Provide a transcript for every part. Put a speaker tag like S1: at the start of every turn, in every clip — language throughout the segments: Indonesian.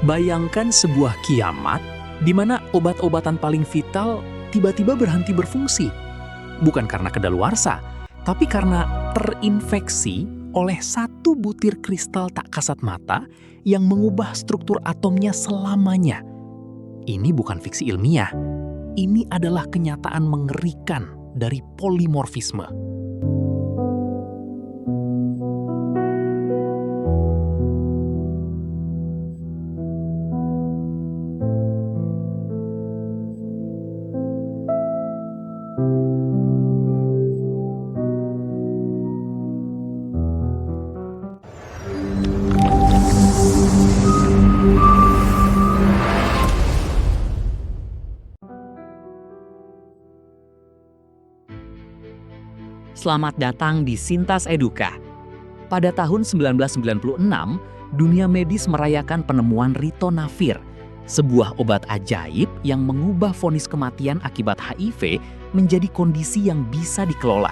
S1: Bayangkan sebuah kiamat di mana obat-obatan paling vital tiba-tiba berhenti berfungsi. Bukan karena kedaluarsa, tapi karena terinfeksi oleh satu butir kristal tak kasat mata yang mengubah struktur atomnya selamanya. Ini bukan fiksi ilmiah, ini adalah kenyataan mengerikan dari polimorfisme.
S2: Selamat datang di Sintas Eduka. Pada tahun 1996, dunia medis merayakan penemuan ritonavir, sebuah obat ajaib yang mengubah vonis kematian akibat HIV menjadi kondisi yang bisa dikelola.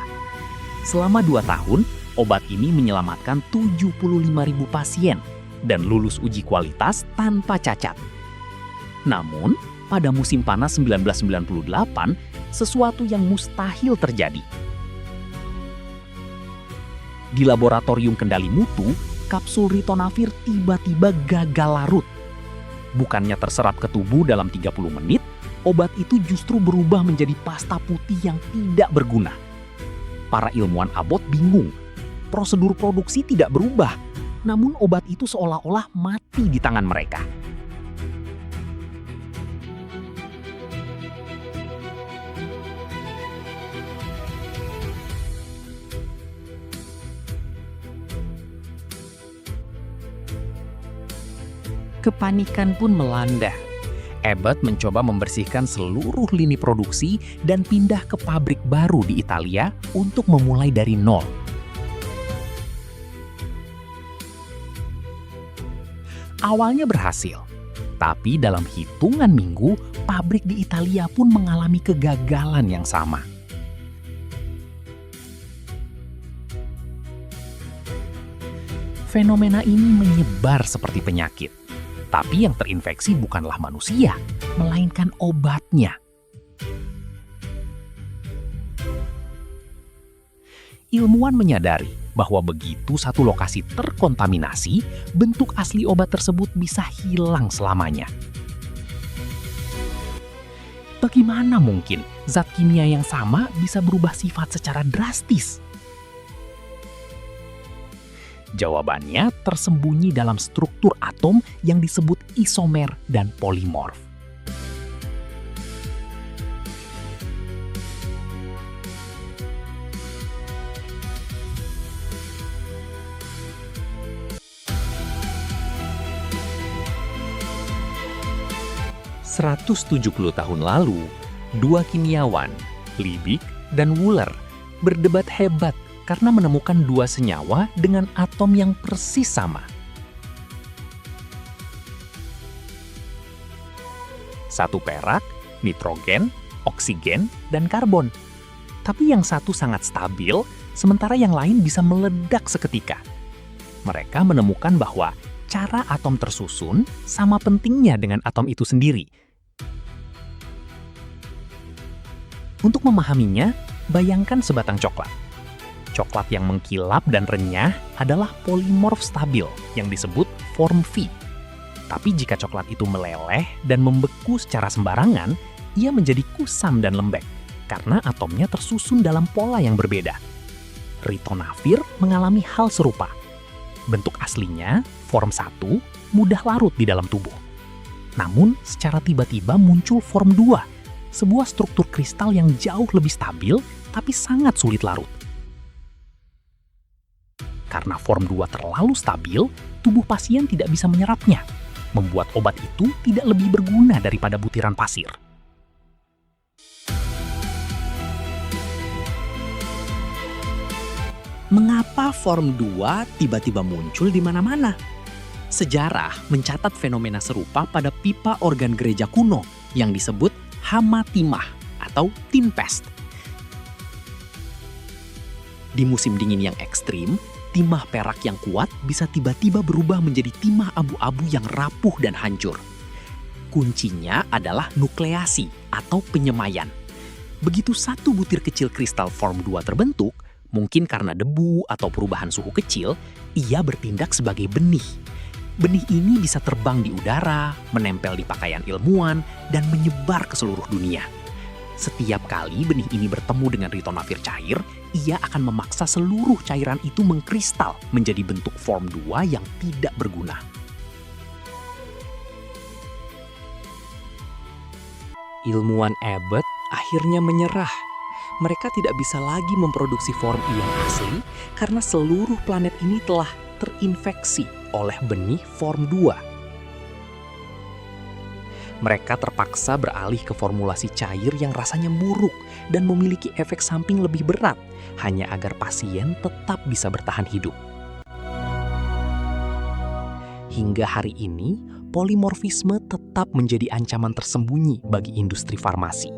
S2: Selama 2 tahun, obat ini menyelamatkan 75.000 pasien dan lulus uji kualitas tanpa cacat. Namun, pada musim panas 1998, sesuatu yang mustahil terjadi. Di laboratorium kendali mutu, kapsul ritonavir tiba-tiba gagal larut. Bukannya terserap ke tubuh dalam 30 menit, obat itu justru berubah menjadi pasta putih yang tidak berguna. Para ilmuwan abot bingung. Prosedur produksi tidak berubah, namun obat itu seolah-olah mati di tangan mereka. Kepanikan pun melanda. Abbott mencoba membersihkan seluruh lini produksi dan pindah ke pabrik baru di Italia untuk memulai dari nol. Awalnya berhasil, tapi dalam hitungan minggu, pabrik di Italia pun mengalami kegagalan yang sama. Fenomena ini menyebar seperti penyakit. Tapi yang terinfeksi bukanlah manusia, melainkan obatnya. Ilmuwan menyadari bahwa begitu satu lokasi terkontaminasi, bentuk asli obat tersebut bisa hilang selamanya. Bagaimana mungkin zat kimia yang sama bisa berubah sifat secara drastis? Jawabannya tersembunyi dalam struktur atom yang disebut isomer dan polimorf. ...170 tahun lalu, 2 kimiawan, Liebig dan Wöhler, berdebat hebat karena menemukan 2 senyawa dengan atom yang persis sama. Satu perak, nitrogen, oksigen, dan karbon. Tapi yang satu sangat stabil, sementara yang lain bisa meledak seketika. Mereka menemukan bahwa cara atom tersusun sama pentingnya dengan atom itu sendiri. Untuk memahaminya, bayangkan sebatang coklat. Coklat yang mengkilap dan renyah adalah polimorf stabil yang disebut form V. Tapi jika coklat itu meleleh dan membeku secara sembarangan, ia menjadi kusam dan lembek karena atomnya tersusun dalam pola yang berbeda. Ritonavir mengalami hal serupa. Bentuk aslinya, form 1, mudah larut di dalam tubuh. Namun, secara tiba-tiba muncul form 2, sebuah struktur kristal yang jauh lebih stabil tapi sangat sulit larut. Karena form 2 terlalu stabil, tubuh pasien tidak bisa menyerapnya, membuat obat itu tidak lebih berguna daripada butiran pasir.
S3: Mengapa form 2 tiba-tiba muncul di mana-mana? Sejarah mencatat fenomena serupa pada pipa organ gereja kuno yang disebut hama timah atau tin pest. Di musim dingin yang ekstrim, timah perak yang kuat bisa tiba-tiba berubah menjadi timah abu-abu yang rapuh dan hancur. Kuncinya adalah nukleasi atau penyemaian. Begitu satu butir kecil kristal form 2 terbentuk, mungkin karena debu atau perubahan suhu kecil, ia bertindak sebagai benih. Benih ini bisa terbang di udara, menempel di pakaian ilmuwan, dan menyebar ke seluruh dunia. Setiap kali benih ini bertemu dengan ritonavir cair, ia akan memaksa seluruh cairan itu mengkristal menjadi bentuk form 2 yang tidak berguna.
S2: Ilmuwan Abbott akhirnya menyerah. Mereka tidak bisa lagi memproduksi form E yang asli karena seluruh planet ini telah terinfeksi oleh benih form 2. Mereka terpaksa beralih ke formulasi cair yang rasanya buruk dan memiliki efek samping lebih berat, hanya agar pasien tetap bisa bertahan hidup. Hingga hari ini, polimorfisme tetap menjadi ancaman tersembunyi bagi industri farmasi.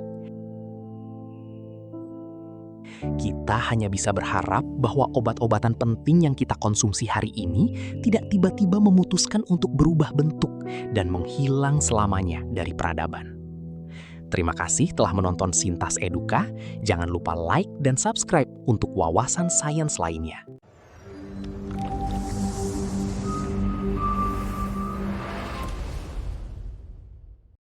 S2: Kita hanya bisa berharap bahwa obat-obatan penting yang kita konsumsi hari ini tidak tiba-tiba memutuskan untuk berubah bentuk dan menghilang selamanya dari peradaban. Terima kasih telah menonton Sintas Eduka. Jangan lupa like dan subscribe untuk wawasan sains lainnya.